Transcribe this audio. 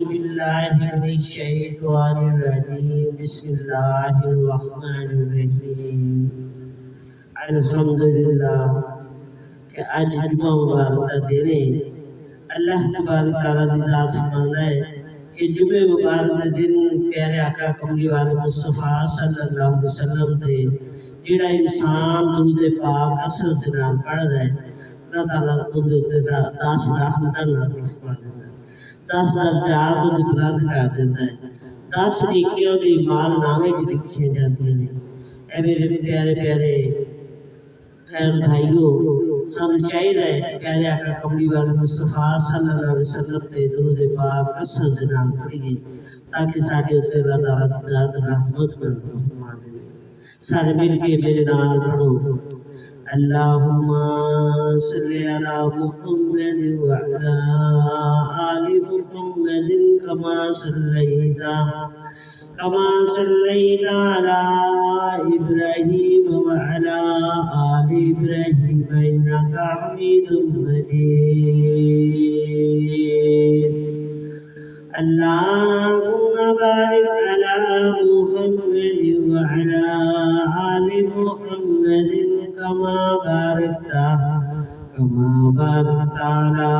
بالله من الشيطان الرجيم بسم الله الرحمن الرحيم الحمدللہ کہ آج جمعہ مبارک کا دن ہے۔ اللہ تبارک تعالیٰ دی ذات فرمانا ہے کہ جمعہ مبارک کا دن پیارے آقا کملی والے مصطفیٰ صلی اللہ علیہ وسلم تے جڑا انسان درود پاک اثر دنال پڑھ رہا ہے اللہ تعالیٰ اندر داس رحمتہ نازل فرما دیتا ہے، 10 درجات دی بلند کر دیتا ہے، 10 نیکیوں دی مال نامے چ لکھیاں جاندیاں نے۔ اے میرے پیارے پیارے بہن بھائیو، سب چاہیے پیارے آقا کملی والے مصطفیٰ صلی اللہ علیہ وسلم تے درود پاک اثر دے نال پڑھیے تاکہ ساڈے اوتے اللہ تعالیٰ دی ذات رحمت نازل فرما دے۔ سارے مل کے میرے نال پڑھو، اللہم صلی علی محمد وعلی آل محمد کما صلیت علی ابراہیم وعلی آل ابراہیم انکا حمید مجید۔ اللہم بارک علی محمد وعلی آل محمد كما باركت على